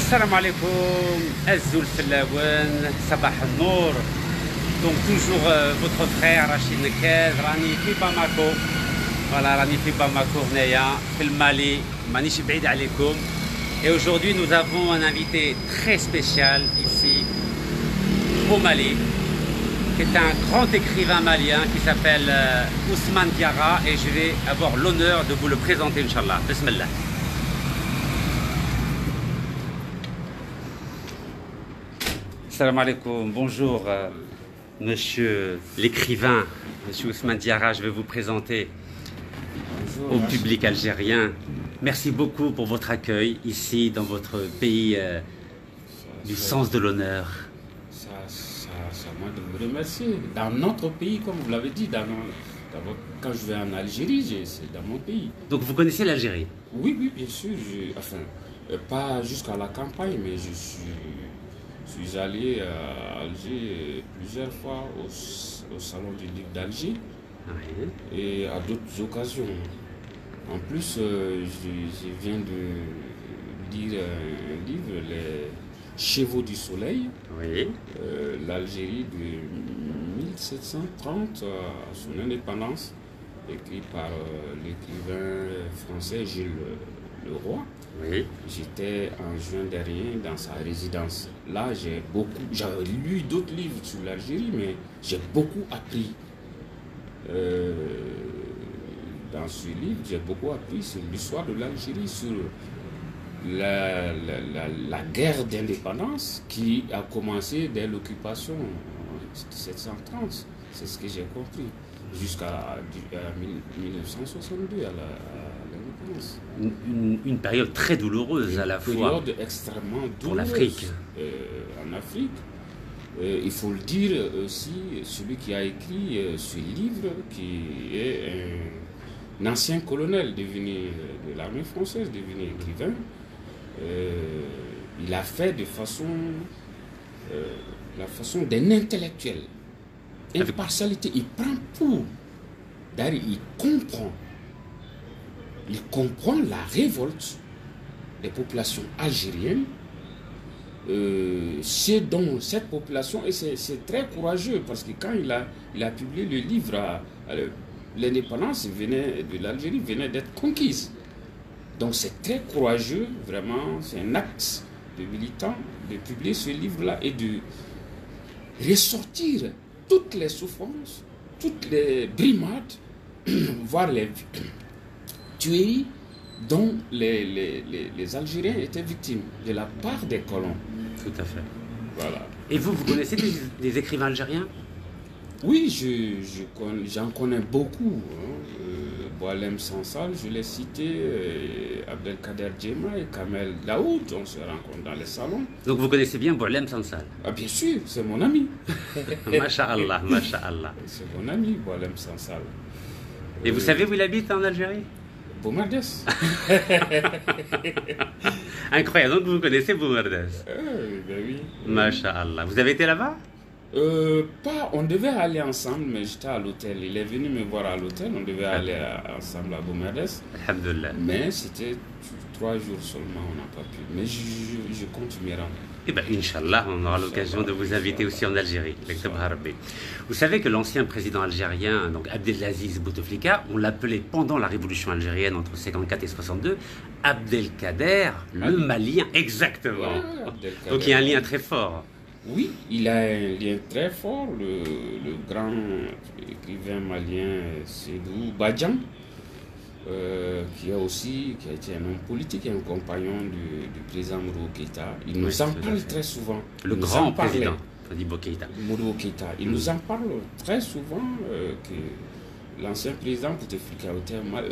السلام عليكم عزو الفلاوان صباح النور. دونك توجور فوتر فخير رشيد نكاز راني في باماكو. فوالا راني في باماكو هنايا في المالي مانيش بعيد عليكم. Et aujourd'hui nous avons un invité très spécial ici au Mali, qui est un grand écrivain malien qui s'appelle Ousmane Diarra, et je vais avoir l'honneur de vous le présenter, Inch'Allah. Bismillah. Salam alaikum, bonjour monsieur l'écrivain, monsieur Ousmane Diarra, je vais vous présenter au public algérien. Merci beaucoup pour votre accueil ici dans votre pays du sens de l'honneur. Ça moi de vous remercier. Dans notre pays, comme vous l'avez dit, quand je vais en Algérie, c'est dans mon pays. Donc vous connaissez l'Algérie? Oui, oui, bien sûr. Pas jusqu'à la campagne, mais je suis allé à Alger plusieurs fois au Salon du livre d'Alger, oui, et à d'autres occasions. En plus, je viens de lire un livre, Les Chevaux du Soleil, oui, l'Algérie de 1730 à son indépendance, écrit par l'écrivain français Gilles Leroy. Oui. J'étais en juin dernier dans sa résidence. Là, j'avais lu d'autres livres sur l'Algérie, mais j'ai beaucoup appris. Dans ce livre, j'ai beaucoup appris sur l'histoire de l'Algérie, sur la guerre d'indépendance qui a commencé dès l'occupation en 1730. C'est ce que j'ai compris, jusqu'à 1962, à l'indépendance. Une période très douloureuse à la fois. Une période extrêmement douloureuse pour l'Afrique. En Afrique. Il faut le dire aussi, celui qui a écrit ce livre, qui est un ancien colonel devenu de l'armée française, devenu écrivain, il a fait de la façon d'un intellectuel. Impartialité, il prend pour. D'ailleurs, il comprend la révolte des populations algériennes. C'est dont cette population, et c'est très courageux, parce que quand il a publié le livre, l'indépendance de l'Algérie venait d'être conquise. Donc c'est très courageux, vraiment, c'est un acte de militant de publier ce livre-là et de ressortir toutes les souffrances, toutes les brimades, voire les tueries dont les Algériens étaient victimes de la part des colons. Tout à fait. Voilà. Et vous connaissez des écrivains algériens? Oui, j'en connais beaucoup. Boualem Sansal, je l'ai cité, Abdelkader Djema et Kamel Daoud, on se rencontre dans les salons. Donc vous connaissez bien Boualem Sansal? Ah, bien sûr, c'est mon ami. Masha'Allah, Masha'Allah. C'est mon ami, Boualem Sansal. Et vous savez où il habite en Algérie? Boumerdes. Incroyable, donc vous connaissez Boumerdes? Ben oui. Masha'Allah. Vous avez été là-bas? On devait aller ensemble, mais j'étais à l'hôtel. Il est venu me voir à l'hôtel, on devait aller ensemble à Boumerdes. Alhamdulillah. Mais c'était 3 jours seulement, on n'a pas pu. Mais je compte m'y rendre. Eh bien, Inch'Allah, on aura l'occasion de vous inviter aussi en Algérie. Vous savez que l'ancien président algérien, donc Abdelaziz Bouteflika, on l'appelait pendant la révolution algérienne entre 54 et 62, Abdelkader, le Malien. Exactement. Ouais, donc il y a un lien très fort. Oui, il a un lien très fort, le grand écrivain malien Sédou Badjan, qui a été un homme politique et un compagnon du président Modibo Keïta. Il nous en parle très souvent. Le grand président Modibo Keïta. Il nous en parle très souvent que l'ancien président Bouteflika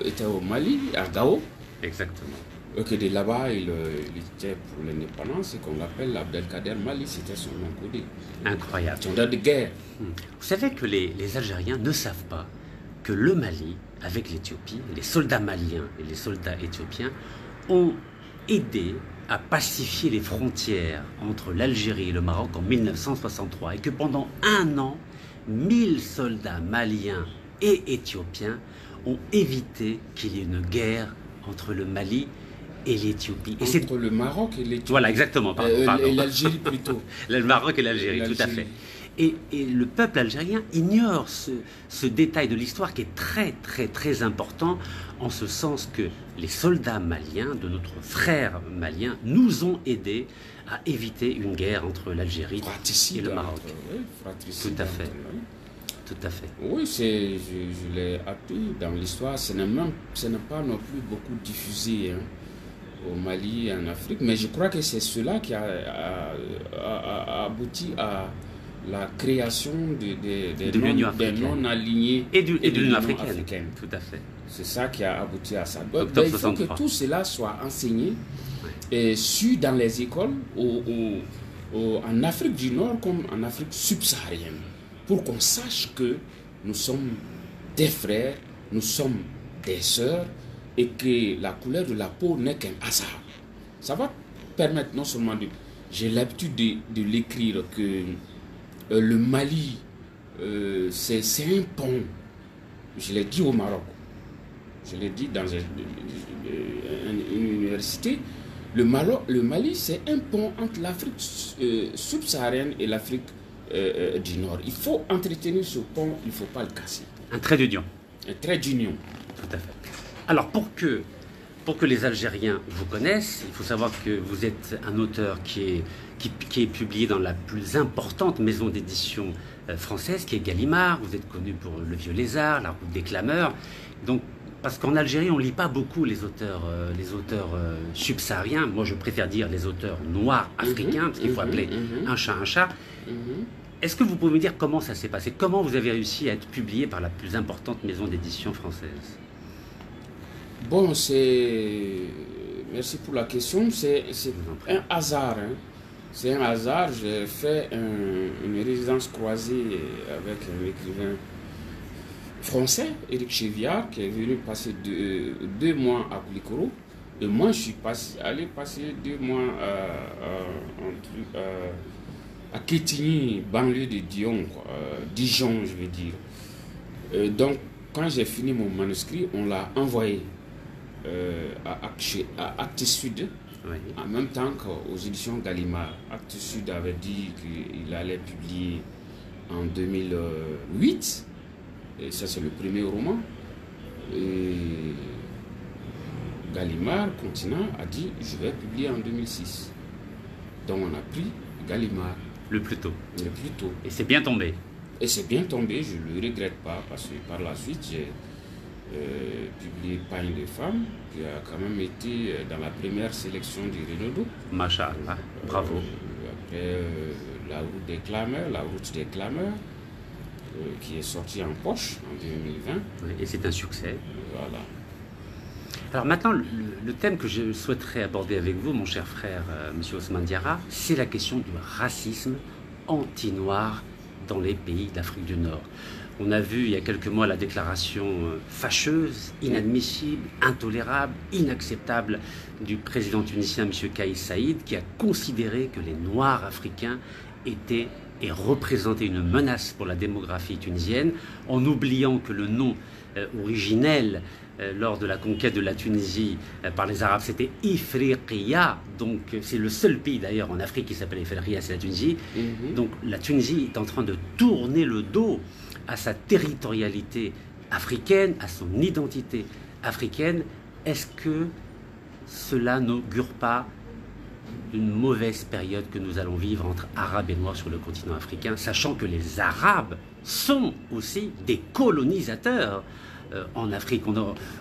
était au Mali, à Gao. Exactement. Que de là-bas, il était pour l'indépendance et qu'on l'appelle Abdelkader Mali, c'était son nom codé. Incroyable. Soldat de guerre. Vous savez que les Algériens ne savent pas que le Mali, avec l'Éthiopie, les soldats maliens et les soldats éthiopiens ont aidé à pacifier les frontières entre l'Algérie et le Maroc en 1963 et que pendant 1 an, 1000 soldats maliens et éthiopiens ont évité qu'il y ait une guerre entre le Mali et l'Éthiopie. Entre le Maroc et l'Éthiopie. Voilà, exactement, pardon. Et l'Algérie plutôt. Le Maroc et l'Algérie, tout à fait. Et le peuple algérien ignore ce détail de l'histoire qui est très, très, très important, en ce sens que les soldats maliens, de notre frère malien, nous ont aidés à éviter une guerre entre l'Algérie et le Maroc. Tout à fait. Tout à fait. Oui, je l'ai appris dans l'histoire. Ce n'est pas non plus beaucoup diffusé au Mali et en Afrique, mais je crois que c'est cela qui a abouti à la création des non-alignés et de l'Union africaine. Tout à fait. C'est ça qui a abouti à ça. Il faut que tout cela soit enseigné et su dans les écoles en Afrique du Nord comme en Afrique subsaharienne, pour qu'on sache que nous sommes des frères, nous sommes des sœurs, et que la couleur de la peau n'est qu'un hasard. Ça va permettre non seulement j'ai l'habitude de l'écrire, que le Mali, c'est un pont. Je l'ai dit au Maroc, je l'ai dit dans une université. Le Mali, c'est un pont entre l'Afrique subsaharienne et l'Afrique du Nord. Il faut entretenir ce pont, il ne faut pas le casser. Un trait d'union. Un trait d'union. Tout à fait. Alors, pour que les Algériens vous connaissent, il faut savoir que vous êtes un auteur qui est publié dans la plus importante maison d'édition française, qui est Gallimard. Vous êtes connu pour Le Vieux Lézard, La Route des Clameurs. Donc, parce qu'en Algérie, on ne lit pas beaucoup les auteurs subsahariens. Moi, je préfère dire les auteurs noirs africains, parce qu'il faut appeler un chat un chat. Est-ce que vous pouvez me dire comment ça s'est passé? Comment vous avez réussi à être publié par la plus importante maison d'édition française? Bon, merci pour la question. C'est un hasard. C'est un hasard. J'ai fait une résidence croisée avec un écrivain français, Éric Cheviard, qui est venu passer 2 mois à Koulikoro. Et moi, je suis allé passer 2 mois à Quetigny, banlieue de Dijon, Dijon, je veux dire. Donc, quand j'ai fini mon manuscrit, on l'a envoyé à Actes Sud, oui, en même temps qu'aux éditions Gallimard. Actes Sud avait dit qu'il allait publier en 2008, et ça c'est le premier roman. Et Gallimard, continent, a dit je vais publier en 2006. Donc on a pris Gallimard. Le plus tôt. Le plus tôt. Et c'est bien tombé. Et c'est bien tombé, je ne le regrette pas, parce que par la suite j'ai publié Pagne de femmes, qui a quand même été dans la première sélection du Renaudot. Machallah, bravo. Après La Route des Clameurs, qui est sortie en poche en 2020. Oui, et c'est un succès. Voilà. Alors maintenant, le thème que je souhaiterais aborder avec vous, mon cher frère, M. Ousmane Diarra, c'est la question du racisme anti-noir dans les pays d'Afrique du Nord. On a vu il y a quelques mois la déclaration fâcheuse, inadmissible, intolérable, inacceptable du président tunisien M. Kais Saïd, qui a considéré que les Noirs africains étaient et représentaient une menace pour la démographie tunisienne, en oubliant que le nom originel lors de la conquête de la Tunisie par les Arabes, c'était Ifriqiya. Donc c'est le seul pays d'ailleurs en Afrique qui s'appelle Ifriqiya, c'est la Tunisie. Donc la Tunisie est en train de tourner le dos à sa territorialité africaine, à son identité africaine. Est-ce que cela n'augure pas une mauvaise période que nous allons vivre entre Arabes et Noirs sur le continent africain, sachant que les Arabes sont aussi des colonisateurs en Afrique?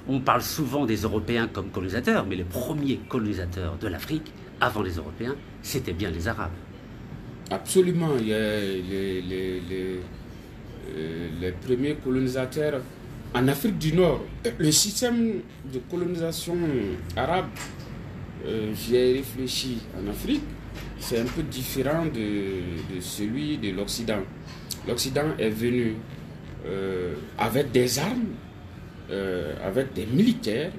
On parle souvent des Européens comme colonisateurs, mais les premiers colonisateurs de l'Afrique, avant les Européens, c'était bien les Arabes. Absolument. Il y a les premiers colonisateurs en Afrique du Nord. Le système de colonisation arabe, j'y ai réfléchi en Afrique, c'est un peu différent de celui de l'Occident. L'Occident est venu avec des armes, avec des militaires,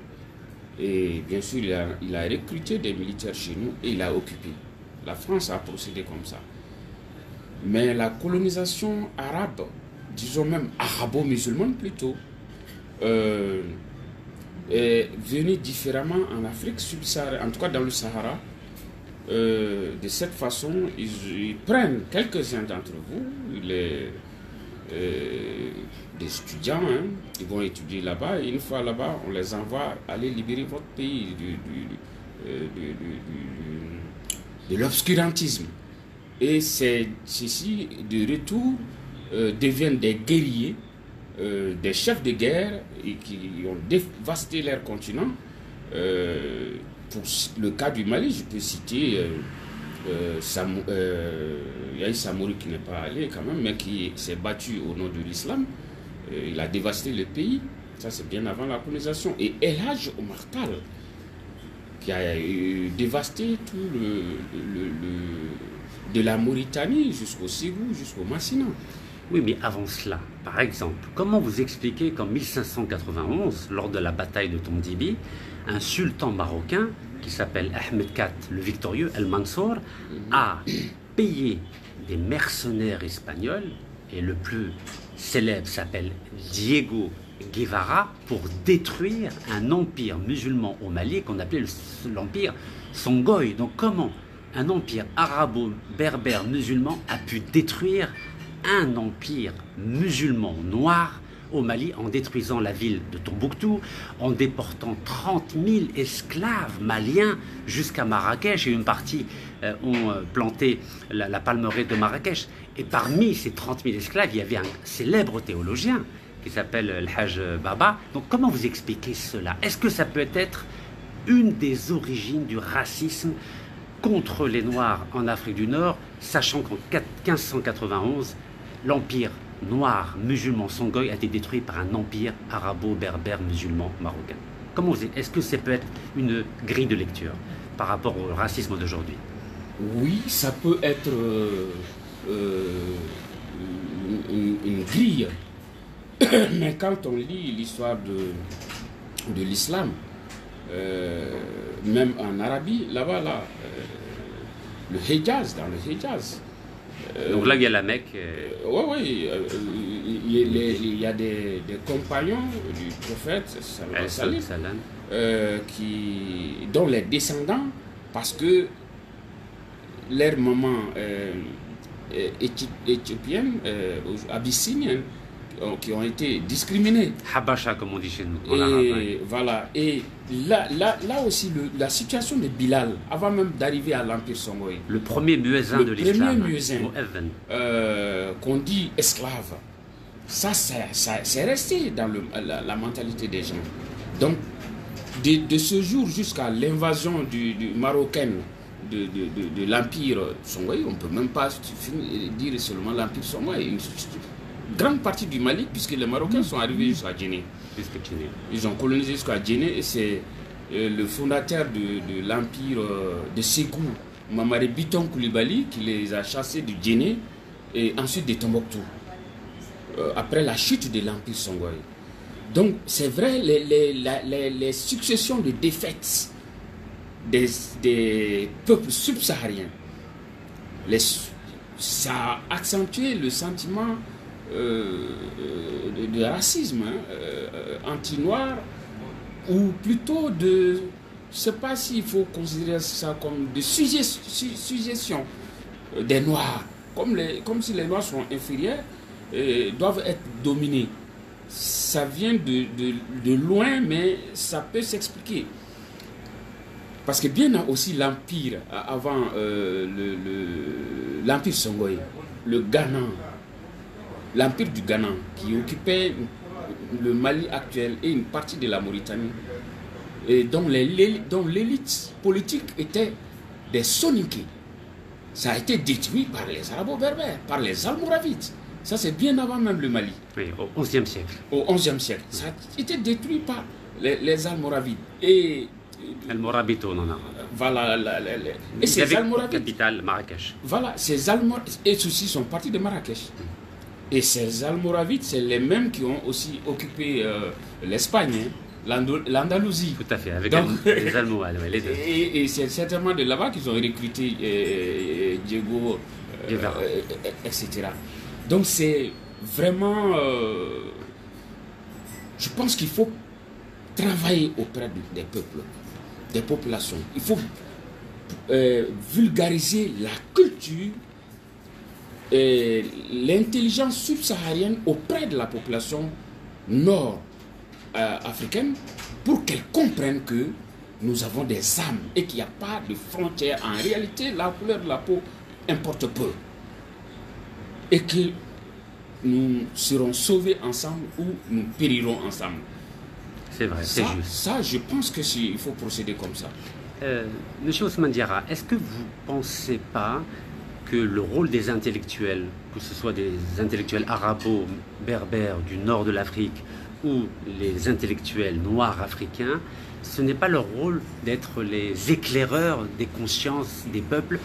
et bien sûr il a recruté des militaires chez nous et il a occupé. La France a procédé comme ça. Mais la colonisation arabe, disons même arabo-musulmane plutôt, venaient différemment en Afrique subsaharienne, en tout cas dans le Sahara. De cette façon, ils prennent quelques-uns d'entre vous, des étudiants, hein, ils vont étudier là-bas, et une fois là-bas, on les envoie aller libérer votre pays de l'obscurantisme. Et ceux-ci, de retour, deviennent des guerriers, des chefs de guerre et qui ont dévasté leur continent. Pour le cas du Mali, je peux citer Yahi Samouri qui n'est pas allé quand même, mais qui s'est battu au nom de l'islam. Il a dévasté le pays, ça c'est bien avant la colonisation. Et El Hadj Omar Tall, qui a dévasté tout de la Mauritanie jusqu'au Ségou, jusqu'au Massina. Oui, mais avant cela, par exemple, comment vous expliquez qu'en 1591, lors de la bataille de Tondibi, un sultan marocain qui s'appelle Ahmed IV le Victorieux, El Mansour, a payé des mercenaires espagnols, et le plus célèbre s'appelle Diego Guevara, pour détruire un empire musulman au Mali qu'on appelait l'empire Songhai. Donc comment un empire arabo-berbère musulman a pu détruire un empire musulman noir au Mali en détruisant la ville de Tombouctou, en déportant 30 000 esclaves maliens jusqu'à Marrakech, et une partie ont planté la palmeraie de Marrakech. Et parmi ces 30 000 esclaves, il y avait un célèbre théologien qui s'appelle El Hadj Baba. Donc comment vous expliquez cela? Est-ce que ça peut être une des origines du racisme contre les Noirs en Afrique du Nord, sachant qu'en 1591, l'empire noir musulman Songhai a été détruit par un empire arabo-berbère musulman marocain? Comment vous est-ce que ça peut être une grille de lecture par rapport au racisme d'aujourd'hui? Oui, ça peut être une grille. Mais quand on lit l'histoire de l'islam, même en Arabie, là-bas, le Hejaz, dans le Hejaz. Donc là, il y a la Mecque. Oui, il y a des compagnons du prophète, dont les descendants, parce que leur maman éthiopienne, abyssinienne, qui ont été discriminés. Habasha, comme on dit chez nous. Et voilà. Et là aussi, la situation de Bilal, avant même d'arriver à l'Empire Songhai. Le premier muezzin de l'islam. Le premier muezzin, qu'on dit esclave. Ça c'est resté dans la mentalité des gens. Donc, de ce jour jusqu'à l'invasion du marocaine de l'Empire Songhai, on ne peut même pas dire seulement l'Empire Songhai. Une grande partie du Mali, puisque les Marocains sont arrivés jusqu'à Djenné. Ils ont colonisé jusqu'à Djenné, et c'est le fondateur de l'Empire de Ségou, Mamare Biton Koulibaly, qui les a chassés de Djenné et ensuite de Tombouctou, après la chute de l'Empire Songhai. Donc c'est vrai, les successions de défaites des peuples subsahariens, ça a accentué le sentiment de racisme anti-noir, ou plutôt de, je ne sais pas s'il faut considérer ça comme de suggestion des Noirs, comme si les Noirs sont inférieurs et doivent être dominés. Ça vient de loin, mais ça peut s'expliquer. Parce que bien aussi l'Empire, avant l'Empire Songhai, le Ghana, l'Empire du Ghana, qui occupait le Mali actuel et une partie de la Mauritanie, et dont l'élite politique était des Soninké. Ça a été détruit par les Arabo-Berbères, par les Almoravides. Ça, c'est bien avant même le Mali. Oui, au XIe siècle. Au XIe siècle. Ça a été détruit par les Almoravides. Et Almorabito, non. Voilà. Et ces Almoravides. Capitale, Marrakech. Voilà, ces Almoravides. Et ceux-ci sont partis de Marrakech. Et ces Almoravides, c'est les mêmes qui ont aussi occupé l'Espagne, l'Andalousie. Tout à fait, avec les Almohades, les deux. Et c'est certainement de là-bas qu'ils ont recruté Diego, etc. Donc c'est vraiment... je pense qu'il faut travailler auprès des peuples, des populations. Il faut vulgariser la culture et l'intelligence subsaharienne auprès de la population nord-africaine pour qu'elle comprenne que nous avons des âmes et qu'il n'y a pas de frontières. En réalité, la couleur de la peau importe peu. Et que nous serons sauvés ensemble ou nous périrons ensemble. C'est vrai, c'est juste. Ça, je pense qu'il faut procéder comme ça. Monsieur Ousmane Diarra, est-ce que vous ne pensez pas que le rôle des intellectuels, que ce soit des intellectuels arabo-berbères du nord de l'Afrique ou les intellectuels noirs africains, ce n'est pas leur rôle d'être les éclaireurs des consciences des peuples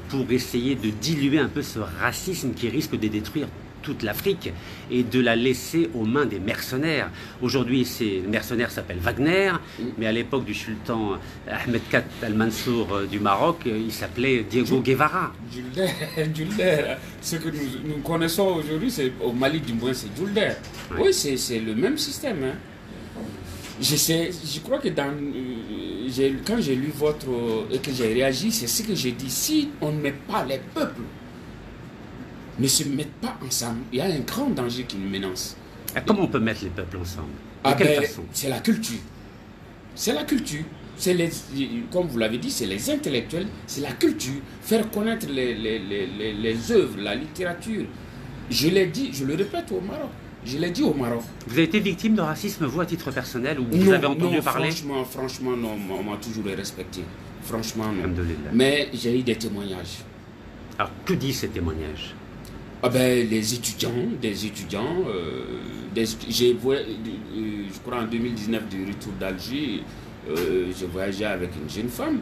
pour essayer de diluer un peu ce racisme qui risque de détruire toute l'Afrique et de la laisser aux mains des mercenaires. Aujourd'hui, ces mercenaires s'appellent Wagner, mais à l'époque du sultan Ahmed IV al-Mansour du Maroc, il s'appelait Diego Guevara. Djulder, ce que nous connaissons aujourd'hui, c'est au Mali du moins, c'est Djulder. Ouais. Oui, c'est le même système. Hein. Je crois que quand j'ai lu et que j'ai réagi, c'est ce que j'ai dit. Si on ne met pas les peuples, ne se mettent pas ensemble, il y a un grand danger qui nous menace. Comment on peut mettre les peuples ensemble? De quelle façon? C'est la culture. C'est la culture. Comme vous l'avez dit, c'est les intellectuels, c'est la culture. Faire connaître les œuvres, la littérature. Je l'ai dit, je le répète au Maroc. Je l'ai dit au Maroc. Vous avez été victime de racisme, vous, à titre personnel, ou vous avez entendu parler? Franchement, non, on m'a toujours respecté. Franchement, non. Alhamdoulilah. Mais j'ai eu des témoignages. Alors, que disent ces témoignages? Les étudiants, je crois en 2019 du retour d'Alger, j'ai voyagé avec une jeune femme.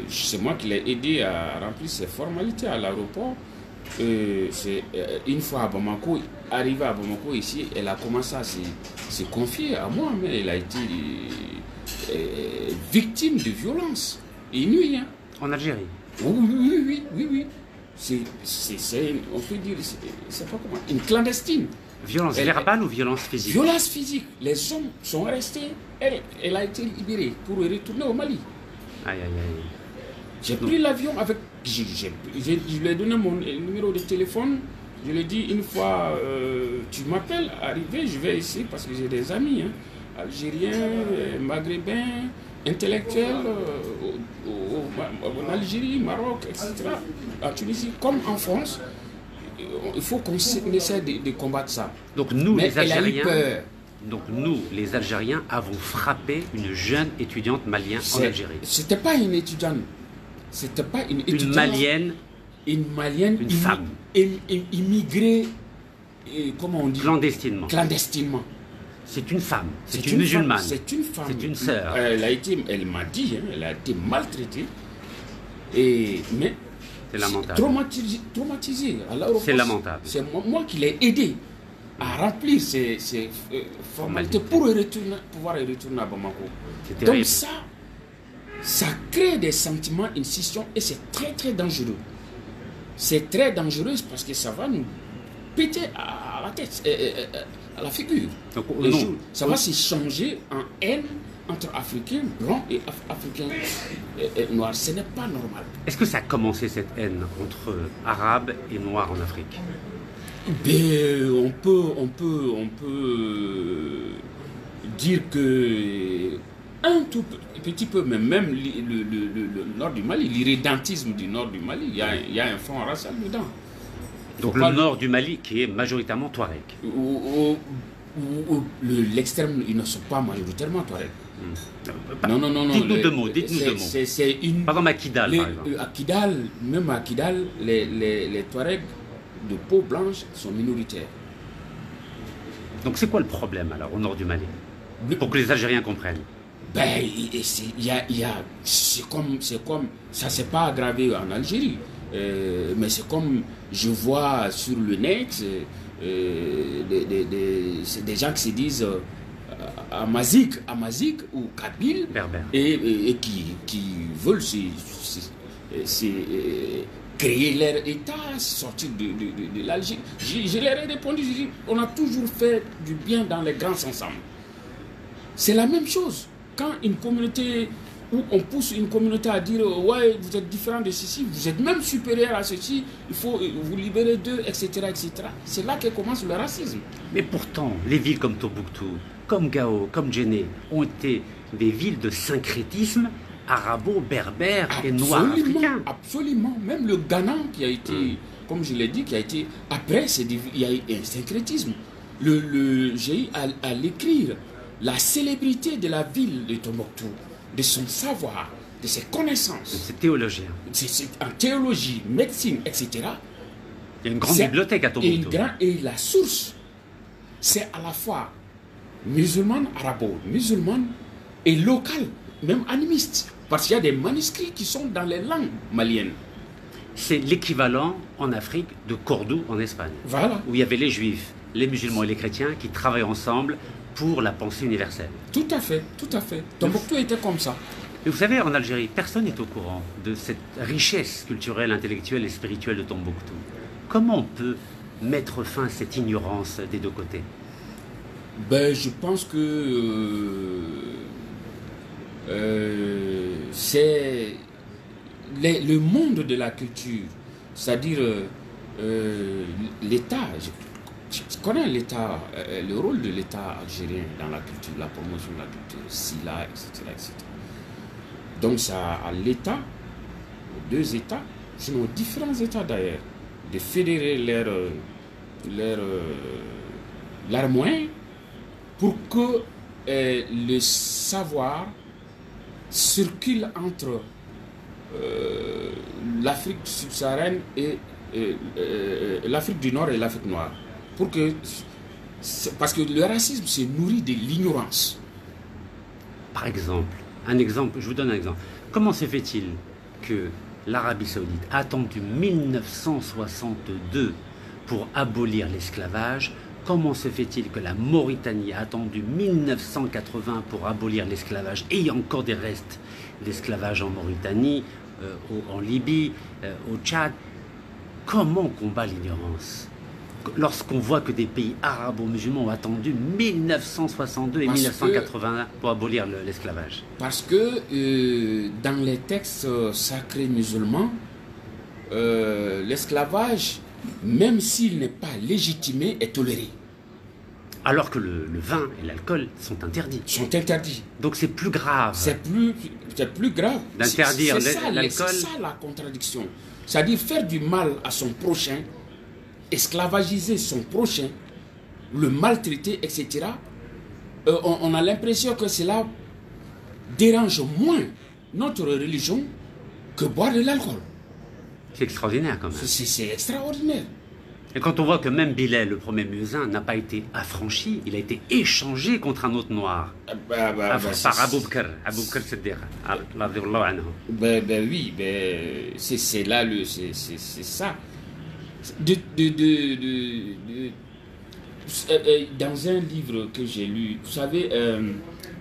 C'est moi qui l'ai aidé à remplir ses formalités à l'aéroport. Une fois à Bamako, arrivée à Bamako ici, elle a commencé à se confier à moi, mais elle a été victime de violences inouïes. Hein. En Algérie? Oui. On peut dire, c'est pas comment, une clandestine. Violence verbale ou violence physique? Violence physique. Les hommes sont restés. Elle a été libérée pour retourner au Mali. Aïe. J'ai pris l'avion avec. Je lui ai donné mon numéro de téléphone. Je lui ai dit, une fois tu m'appelles, arrivé, je vais ici parce que j'ai des amis, hein, algériens, maghrébins, intellectuels, en Algérie, Maroc, etc. En Tunisie, comme en France. Il faut qu'on essaie de combattre ça. Donc nous, mais les Algériens, elle a eu peur. donc nous, les Algériens, avons frappé une jeune étudiante malienne en Algérie. C'était pas une étudiante. C'était pas une étudiante. Une malienne, une femme. Immigrée, comment on dit? Clandestinement. C'est une femme. C'est une musulmane. C'est une femme. C'est une sœur. Elle m'a dit, hein, elle a été maltraitée. Mais c'est lamentable. Traumatisée. C'est lamentable. C'est moi qui l'ai aidé à remplir ces formalités pour pouvoir retourner à Bamako. Donc ça crée des sentiments, une scission, et c'est très très dangereux. C'est très dangereux parce que ça va nous péter à la tête, à la figure. Donc, ça va se changer en haine entre Africains blancs et Africains noirs. Ce n'est pas normal. Est-ce que ça a commencé, cette haine entre Arabes et Noirs en Afrique? On peut dire que un tout petit peu, mais même le nord du Mali, l'irrédentisme du nord du Mali, il y a un fond racial dedans. Donc le nord du Mali qui est majoritairement Touareg. L'extrême, ils ne sont pas majoritairement Touareg. Non. Dites-nous deux mots. C'est une. Par exemple, à Kidal, par exemple. Même à Kidal, les Touaregs de peau blanche sont minoritaires. Donc c'est quoi le problème alors au nord du Mali? Pour que les Algériens comprennent. C'est comme ça, c'est pas aggravé en Algérie, mais c'est comme je vois sur le net des gens qui se disent Amazique ou Kabyle et qui veulent créer leur État, sortir de l'Algérie. Je leur ai répondu, on a toujours fait du bien dans les grands ensembles. C'est la même chose. Quand une communauté, où on pousse une communauté à dire ouais, vous êtes différent de ceci, vous êtes même supérieur à ceci, il faut vous libérer d'eux, etc., etc. C'est là que commence le racisme. Mais pourtant, les villes comme Tombouctou, comme Gao, comme Djenné ont été des villes de syncrétisme arabo-berbère et noir africain. Absolument. Même le Ghana qui a été, comme je l'ai dit, qui a été après, il y a eu un syncrétisme. J'ai eu à l'écrire la célébrité de la ville de Tombouctou, de son savoir, de ses connaissances. C'est théologien. C'est en théologie, médecine, etc. Il y a une grande bibliothèque à Tombouctou. Et la source, c'est à la fois musulmane, arabo-musulmane et locale, même animiste. Parce qu'il y a des manuscrits qui sont dans les langues maliennes. C'est l'équivalent en Afrique de Cordoue en Espagne. Voilà. Où il y avait les juifs, les musulmans et les chrétiens qui travaillent ensemble pour la pensée universelle. Tout à fait, tout à fait. Tombouctou était comme ça. Et vous savez, en Algérie, personne n'est au courant de cette richesse culturelle, intellectuelle et spirituelle de Tombouctou. Comment on peut mettre fin à cette ignorance des deux côtés? Je pense que c'est le monde de la culture, c'est-à-dire l'État. Je connais l'État, le rôle de l'État algérien dans la culture, la promotion de la culture, SILA, etc., etc. Donc ça à l'État, aux deux États, sinon aux différents États d'ailleurs, de fédérer leurs moyens pour que le savoir circule entre l'Afrique subsaharienne et l'Afrique du Nord et l'Afrique noire. Parce que le racisme se nourrit de l'ignorance. Par exemple, je vous donne un exemple. Comment se fait-il que l'Arabie Saoudite a attendu 1962 pour abolir l'esclavage? Comment se fait-il que la Mauritanie a attendu 1980 pour abolir l'esclavage et il y a encore des restes d'esclavage en Mauritanie, en Libye, au Tchad? Comment on combat l'ignorance lorsqu'on voit que des pays arabo-musulmans ont attendu 1962 et 1980 pour abolir l'esclavage? Parce que dans les textes sacrés musulmans, l'esclavage, même s'il n'est pas légitimé, est toléré. Alors que le vin et l'alcool sont interdits. Sont interdits. Donc c'est plus grave. C'est plus grave. D'interdire l'alcool. C'est ça la contradiction. C'est-à-dire faire du mal à son prochain, esclavagiser son prochain, le maltraiter, etc. On a l'impression que cela dérange moins notre religion que boire de l'alcool. C'est extraordinaire quand même. C'est extraordinaire. Et quand on voit que même Bilal, le premier muezzin, n'a pas été affranchi, il a été échangé contre un autre noir. Par Abou Bakr Siddiq. Oui, c'est là, c'est ça. Dans un livre que j'ai lu, vous savez,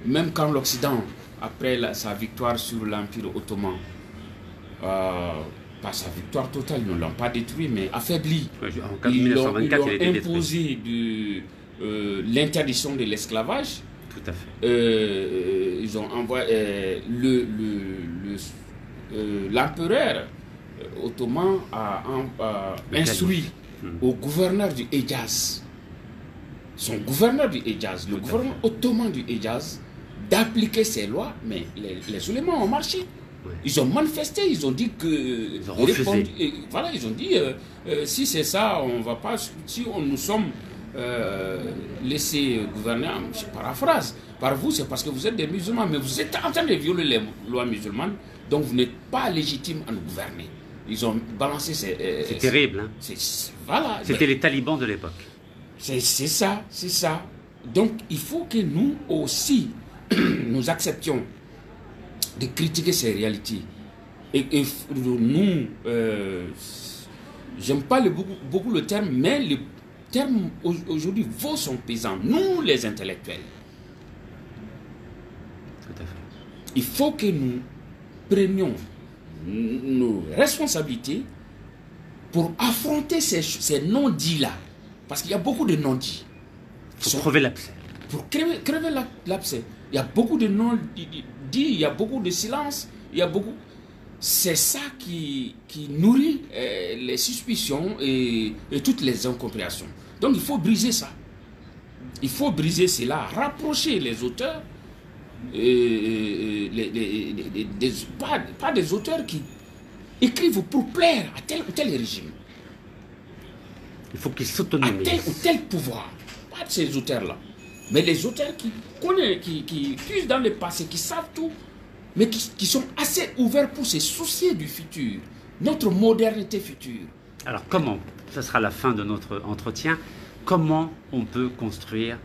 même quand l'Occident, après sa victoire sur l'Empire ottoman, pas sa victoire totale, ils ne l'ont pas détruit, mais affaibli. Ils ont imposé l'interdiction de l'esclavage. Tout à fait. Ils ont envoyé l'empereur ottoman a instruit au gouverneur du Hejaz, son gouverneur du Hejaz, le gouverneur ottoman du Hejaz, d'appliquer ces lois, mais les oulémas ont marché. Ouais. Ils ont manifesté, ils ont dit que... Ils ont refusé. Voilà, ils ont dit, si c'est ça, on va pas... Si nous sommes laissés gouverner, je paraphrase, par vous, c'est parce que vous êtes des musulmans, mais vous êtes en train de violer les lois musulmanes, donc vous n'êtes pas légitime à nous gouverner. Ils ont balancé ces... c'est terrible, hein. Voilà. C'était les talibans de l'époque. C'est ça, c'est ça. Donc, il faut que nous aussi, nous acceptions de critiquer ces réalités. Et nous, j'aime pas beaucoup le terme, mais le terme aujourd'hui vaut son pesant. Nous, les intellectuels. Tout à fait. Il faut que nous prenions nos responsabilités pour affronter ces non-dits-là. Parce qu'il y a beaucoup de non-dits. Il faut crever l'abcès. pour crever l'abcès. Il y a beaucoup de non dits, il y a beaucoup de silence, il y a beaucoup... C'est ça qui nourrit les suspicions et toutes les incompréhensions. Donc il faut briser ça. Il faut briser cela, rapprocher les auteurs, pas des auteurs qui écrivent pour plaire à tel ou tel régime. Il faut qu'ils s'autonomisent. À tel ou tel pouvoir. Pas de ces auteurs-là. Mais les auteurs qui connaissent, qui puissent dans le passé, qui savent tout, mais qui sont assez ouverts pour se soucier du futur, notre modernité future. Alors comment, ce sera la fin de notre entretien, comment on peut construire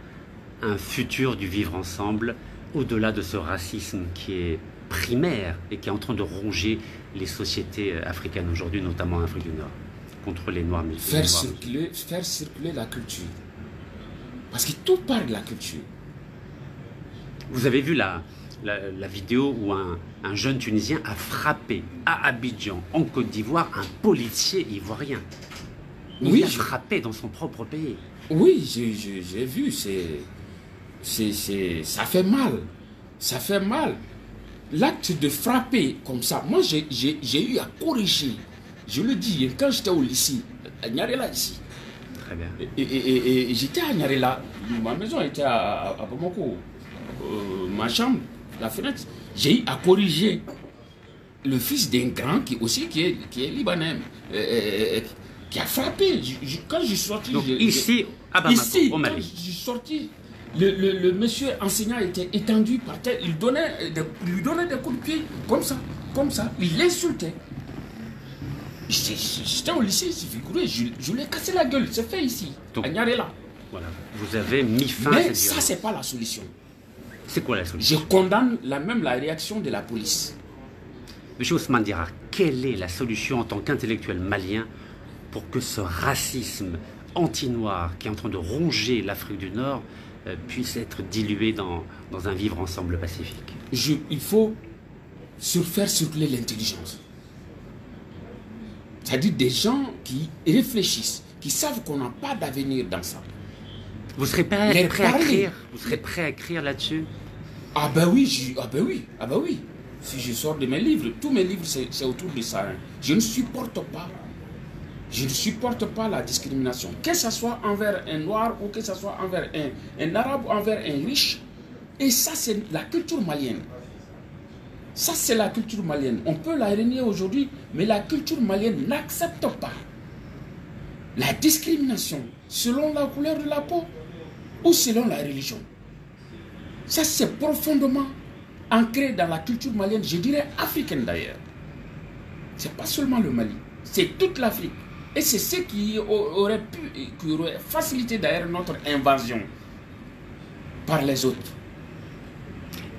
un futur du vivre ensemble au-delà de ce racisme qui est primaire et qui est en train de ronger les sociétés africaines aujourd'hui, notamment en Afrique du Nord, contre les Noirs musulmans. Faire circuler la culture. Parce que tout part de la culture. Vous avez vu la vidéo où un jeune Tunisien a frappé à Abidjan, en Côte d'Ivoire, un policier ivoirien. Il a frappé dans son propre pays. Oui, j'ai vu. Ça fait mal. Ça fait mal. L'acte de frapper comme ça, moi j'ai eu à corriger. Je le dis, quand j'étais au lycée, à Nyarela ici. Très bien. Et j'étais à Nyarela. Ma maison était à Bamako. Ma chambre, la fenêtre. J'ai eu à corriger le fils d'un grand qui est libanais, qui a frappé. Quand je suis sorti... Donc ici, à Bamako, ici, au Mali. quand je suis sorti, le monsieur enseignant était étendu par terre. Il lui donnait des coups de pied, comme ça. Il l'insultait. J'étais au lycée, c'est figuré, je lui ai cassé la gueule, c'est fait ici, donc, à Nyarela. Voilà, vous avez mis fin à Mais cette ça, violence. c'est pas la solution. C'est quoi la solution? Je condamne la réaction de la police. Monsieur Ousmane Diarra, quelle est la solution en tant qu'intellectuel malien pour que ce racisme anti-noir qui est en train de ronger l'Afrique du Nord puisse être dilué dans un vivre ensemble pacifique? Il faut faire circuler l'intelligence. C'est-à-dire des gens qui réfléchissent, qui savent qu'on n'a pas d'avenir dans ça. Vous serez prêt à écrire là-dessus? Ah ben oui, Si je sors de mes livres, tous mes livres c'est autour de ça. Hein. Je ne supporte pas la discrimination. Que ce soit envers un noir ou que ce soit envers un arabe ou envers un riche. Et ça c'est la culture malienne. Ça, c'est la culture malienne. On peut la renier aujourd'hui, mais la culture malienne n'accepte pas la discrimination selon la couleur de la peau ou selon la religion. Ça, c'est profondément ancré dans la culture malienne, je dirais africaine d'ailleurs. C'est pas seulement le Mali, c'est toute l'Afrique. Et c'est ce qui aurait facilité d'ailleurs notre invasion par les autres.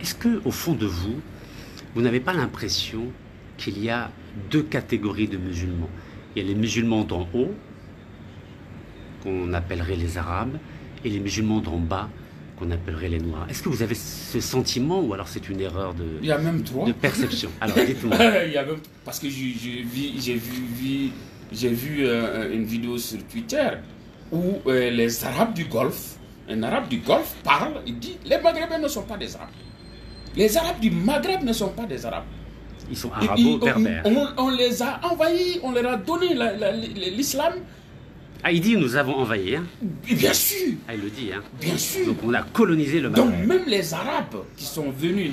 Est-ce que, au fond de vous, vous n'avez pas l'impression qu'il y a deux catégories de musulmans? Il y a les musulmans d'en haut, qu'on appellerait les Arabes, et les musulmans d'en bas, qu'on appellerait les Noirs. Est-ce que vous avez ce sentiment, ou alors c'est une erreur Il y a même trois. de perception? Alors dites-moi. Parce que j'ai vu une vidéo sur Twitter où les Arabes du Golfe, un Arabe du Golfe parle, il dit les Maghrébins ne sont pas des Arabes. Les Arabes du Maghreb ne sont pas des Arabes. Ils sont arabo-berbères. On les a envahis, on leur a donné l'islam. Ah, il dit nous avons envahi, hein? Bien sûr. Ah, il le dit, hein? Bien sûr. Donc on a colonisé le Maghreb. Donc même les Arabes qui sont venus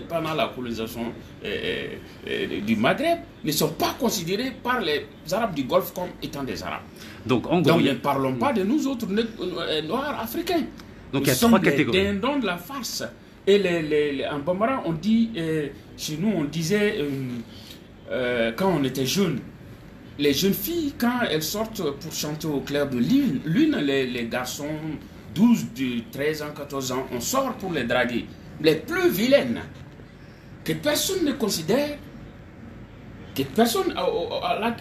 pendant la colonisation du Maghreb ne sont pas considérés par les Arabes du Golfe comme étant des Arabes. Donc en gros, ne parlons pas de nous autres Noirs africains. Donc il y a trois catégories. Nous sommes des dindons de la farce. Et en Bambara, on dit, chez nous, on disait, quand on était jeunes, les jeunes filles, quand elles sortent pour chanter au clair de lune, les garçons 12, 13 ans, 14 ans, on sort pour les draguer. Les plus vilaines, que personne ne considère,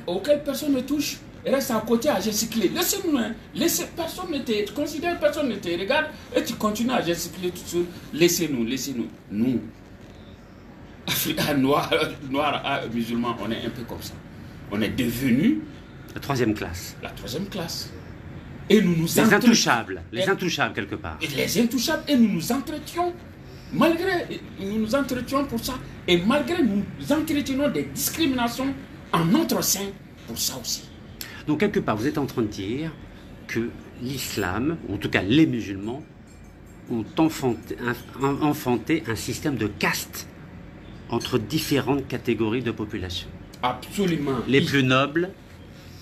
auxquelles personne ne touche, et reste à côté à gesticuler. Laissez-nous, hein. Personne ne te considère, personne ne te regarde, et tu continues à gesticuler tout seul. Laissez-nous. Nous, Africains, noirs, musulmans, on est un peu comme ça. On est devenus la troisième classe. La troisième classe. Et nous nous Les intouchables, quelque part. Et les intouchables, et nous nous entretions, nous nous entretions pour ça, et malgré nous entretenons des discriminations en notre sein pour ça aussi. Donc quelque part, vous êtes en train de dire que l'islam, ou en tout cas les musulmans, ont enfanté un système de caste entre différentes catégories de population. Absolument. Les plus nobles.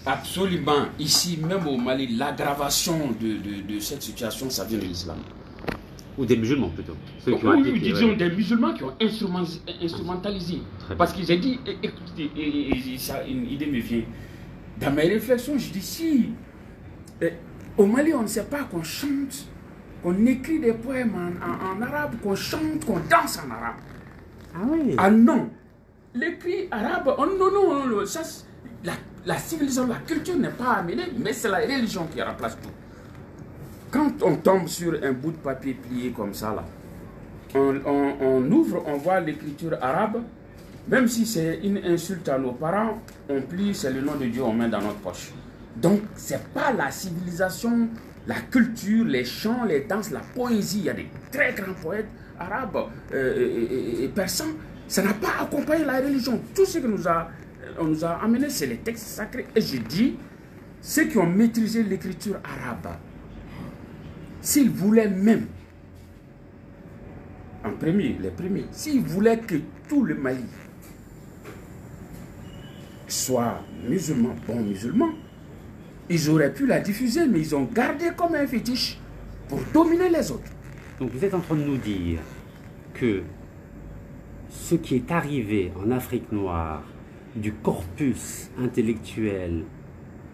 Absolument. Ici, même au Mali, l'aggravation de cette situation, ça vient de l'islam. Ou des musulmans plutôt. Ceux qui Oui, ont appliqué, disons des musulmans qui ont instrumentalisé. Parce qu'ils ont dit, écoutez, une idée me vient. Dans mes réflexions, je dis si au Mali, on ne sait pas qu'on chante, qu'on écrit des poèmes en arabe, qu'on chante, qu'on danse en arabe. Ah oui. Ah non. L'écrit arabe, non, ça, la civilisation, la culture n'est pas amenée, mais c'est la religion qui remplace tout. Quand on tombe sur un bout de papier plié comme ça, là, on ouvre, on voit l'écriture arabe, même si c'est une insulte à nos parents, on plie, c'est le nom de Dieu, on met dans notre poche. Donc, ce n'est pas la civilisation, la culture, les chants, les danses, la poésie. Il y a des très grands poètes arabes et persans. Ça n'a pas accompagné la religion. Tout ce que on nous a amené, c'est les textes sacrés. Et je dis, ceux qui ont maîtrisé l'écriture arabe, s'ils voulaient même, les premiers, s'ils voulaient que tout le Mali soit musulman, bon musulman, ils auraient pu la diffuser, mais ils ont gardé comme un fétiche pour dominer les autres. Donc vous êtes en train de nous dire que ce qui est arrivé en Afrique noire du corpus intellectuel,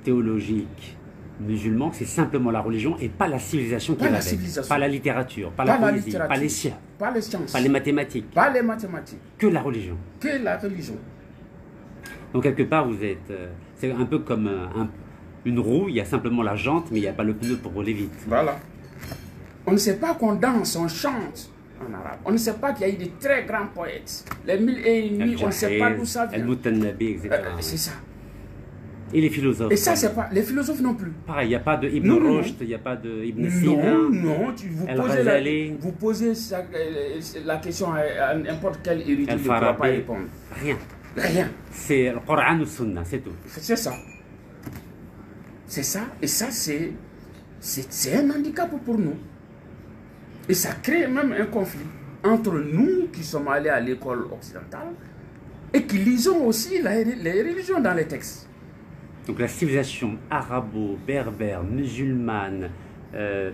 théologique, musulman, c'est simplement la religion et pas la civilisation qui l'avait. Pas la littérature, pas la poésie, pas les sciences, pas les mathématiques. Pas les mathématiques. Que la religion. Que la religion. Donc quelque part, vous êtes... c'est un peu comme une roue, il y a simplement la jante, mais il n'y a pas le pneu pour rouler vite. Voilà. On ne sait pas qu'on danse, on chante en arabe. On ne sait pas qu'il y a eu de très grands poètes. Les mille et une nuits, on ne sait pas d'où ça vient. El-Mutannabi, etc. C'est ça. Et les philosophes. Et ça, c'est pas... Les philosophes non plus. Pareil, il n'y a pas de Ibn Rushd, il n'y a pas de Ibn Sina. Non, vous posez la question à n'importe quel érudit, il ne pourra pas répondre. Rien. Rien. C'est le Coran ou Sunna, c'est tout. C'est ça. C'est ça. Et ça, c'est un handicap pour nous. Et ça crée même un conflit entre nous qui sommes allés à l'école occidentale et qui lisons aussi les religions dans les textes. Donc la civilisation arabo-berbère, musulmane,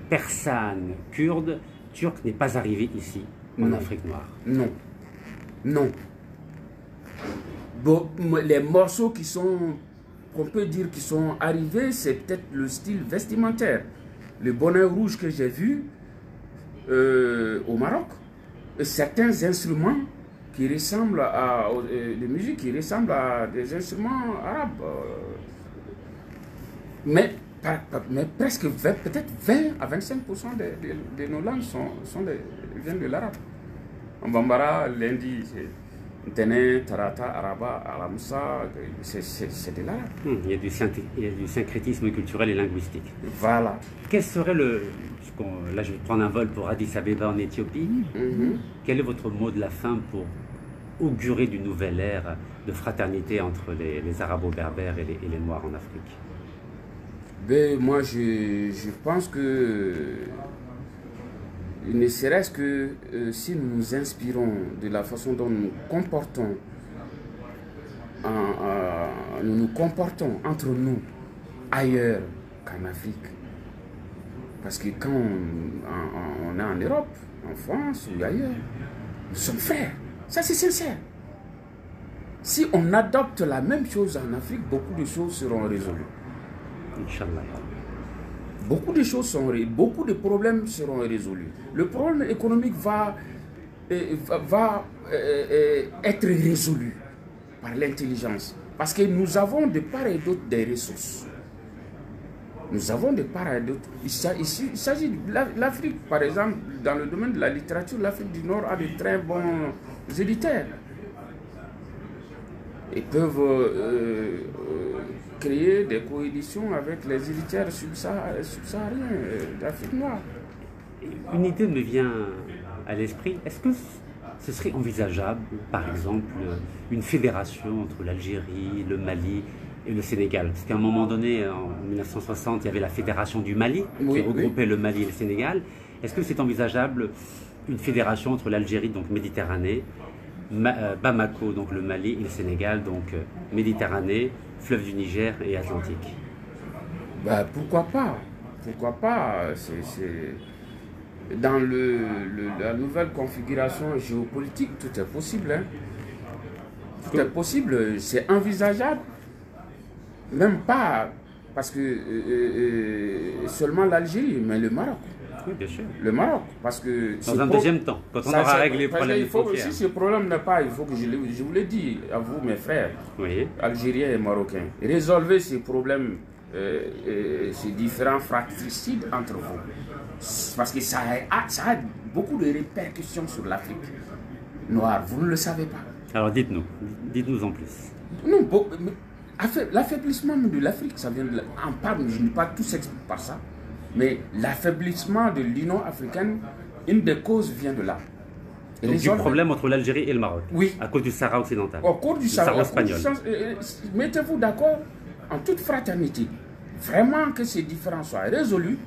persane, kurde, turque n'est pas arrivée ici, en Afrique noire. Non. Non. Bon, les morceaux qu'on peut dire qui sont arrivés, c'est peut-être le style vestimentaire. Le bonnet rouge que j'ai vu au Maroc, et certains instruments qui ressemblent de musique qui ressemblent à des instruments arabes. Mais presque peut-être 20 à 25% de nos langues viennent de l'arabe. En Bambara, lundi, Tene, Tarata, Araba, Alamsa, c'est de l'arabe. Il y a du syncrétisme culturel et linguistique. Voilà. Quel serait là, je vais prendre un vol pour Addis Abeba en Éthiopie. Quel est votre mot de la fin pour augurer d'une nouvelle ère de fraternité entre les arabo-berbères et les Noirs en Afrique? Ben, moi, je pense que ne serait-ce que si nous nous inspirons de la façon dont nous nous comportons entre nous ailleurs qu'en Afrique. Parce que quand on est en Europe, en France ou ailleurs, nous sommes frères. Ça, c'est sincère. Si on adopte la même chose en Afrique, beaucoup de choses seront résolues. Inch'Allah. Beaucoup de problèmes seront résolus. Le problème économique va être résolu par l'intelligence. Parce que nous avons de part et d'autre des ressources. Nous avons de part et d'autre. Il s'agit de l'Afrique, par exemple, dans le domaine de la littérature, l'Afrique du Nord a de très bons éditeurs. et peuvent créer des coalitions avec les héritières subsahariens d'Afrique noire. Une idée me vient à l'esprit. Est-ce que ce serait envisageable, par exemple, une fédération entre l'Algérie, le Mali et le Sénégal? Parce qu'à un moment donné, en 1960, il y avait la fédération du Mali qui regroupait le Mali et le Sénégal. Est-ce que c'est envisageable une fédération entre l'Algérie, donc Méditerranée, Bamako, donc le Mali, et le Sénégal, donc Méditerranée, fleuve du Niger et Atlantique? Bah, pourquoi pas? Pourquoi pas? Dans la nouvelle configuration géopolitique, tout est possible. Hein? Tout est possible, c'est envisageable. Même pas parce que seulement l'Algérie, mais le Maroc. Oui, bien sûr. Le Maroc, parce que... Dans un deuxième temps, quand on aura réglé les problèmes de frontières. Si ce problème n'est pas, il faut que je vous l'ai dit à vous, mes frères, algériens et marocains, résolvez ces problèmes, ces différents fratricides entre vous. Parce que ça a beaucoup de répercussions sur l'Afrique noire, vous ne le savez pas. Alors dites-nous en plus. Non, l'affaiblissement de l'Afrique, ça vient de là. En parle, je ne dis pas tout s'explique par ça. Mais l'affaiblissement de l'Union africaine, une des causes vient de là. Donc du problème entre l'Algérie et le Maroc. Oui. À cause du Sahara occidental. Au cours du Sahara espagnol. Mettez-vous d'accord en toute fraternité. Vraiment que ces différends soient résolus.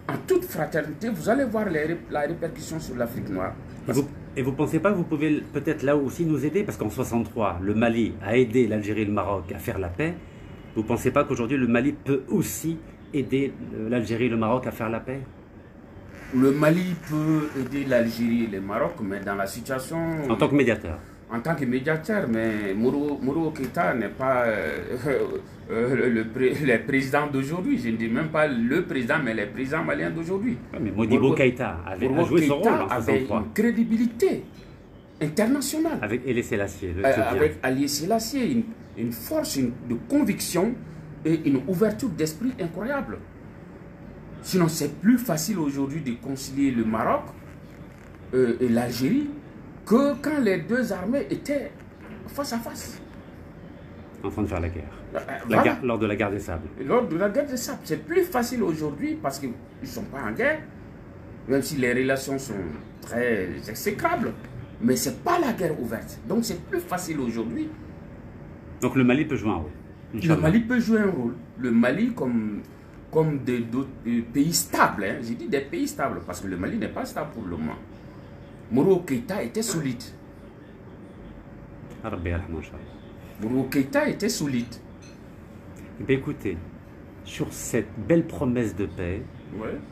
En toute fraternité, vous allez voir la répercussion sur l'Afrique noire. Et vous ne pensez pas que vous pouvez peut-être là aussi nous aider? Parce qu'en 1963, le Mali a aidé l'Algérie et le Maroc à faire la paix. Vous ne pensez pas qu'aujourd'hui le Mali peut aussi aider l'Algérie et le Maroc à faire la paix? Le Mali peut aider l'Algérie et le Maroc, mais dans la situation... En tant que médiateur. En tant que médiateur, mais Moro Keïta n'est pas le président d'aujourd'hui. Je ne dis même pas le président, mais les présidents maliens d'aujourd'hui. Mais Modibo Keïta a joué son rôle en 1963. Avait une crédibilité internationale. Avec Haïlé Sélassié. Avec Haïlé Sélassié, une force de conviction et une ouverture d'esprit incroyable. Sinon, c'est plus facile aujourd'hui de concilier le Maroc et l'Algérie que quand les deux armées étaient face à face. En train de faire la guerre. Voilà. Lors de la guerre des sables. Lors de la guerre des sables. C'est plus facile aujourd'hui parce qu'ils ne sont pas en guerre, même si les relations sont très exécrables. Mais ce n'est pas la guerre ouverte. Donc c'est plus facile aujourd'hui. Donc le Mali peut jouer un rôle. Le Mali peut jouer un rôle. Le Mali comme d'autres pays stables. Hein. J'ai dit des pays stables parce que le Mali n'est pas stable pour le moment. Moro Keïta était solide. Moro Keïta était solide. Eh bien, écoutez, sur cette belle promesse de paix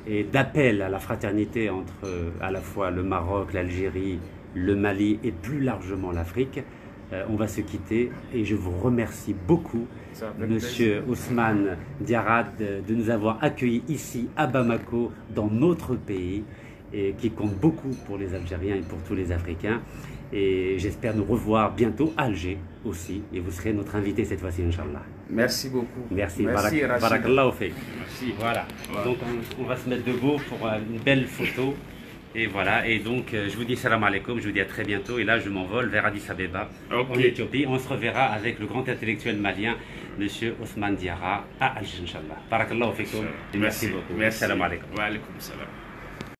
et d'appel à la fraternité entre à la fois le Maroc, l'Algérie, le Mali et plus largement l'Afrique, on va se quitter et je vous remercie beaucoup, Monsieur Ousmane Diarra, de nous avoir accueillis ici à Bamako, dans notre pays, et qui compte beaucoup pour les Algériens et pour tous les Africains. Et j'espère nous revoir bientôt à Alger aussi, et vous serez notre invité cette fois-ci, Inch'Allah. Merci beaucoup. Merci, Rachid. Barakallahu fik. Merci, voilà. Donc on va se mettre debout pour une belle photo. Et voilà, et donc je vous dis salam alaikum, je vous dis à très bientôt. Et là je m'envole vers Addis Abeba, en Éthiopie. On se reverra avec le grand intellectuel malien, Monsieur Ousmane Diarra, à Alger, Inch'Allah. Barakallahu fikum. Merci beaucoup. Merci. Salam alaikum. Wa alaikum salam.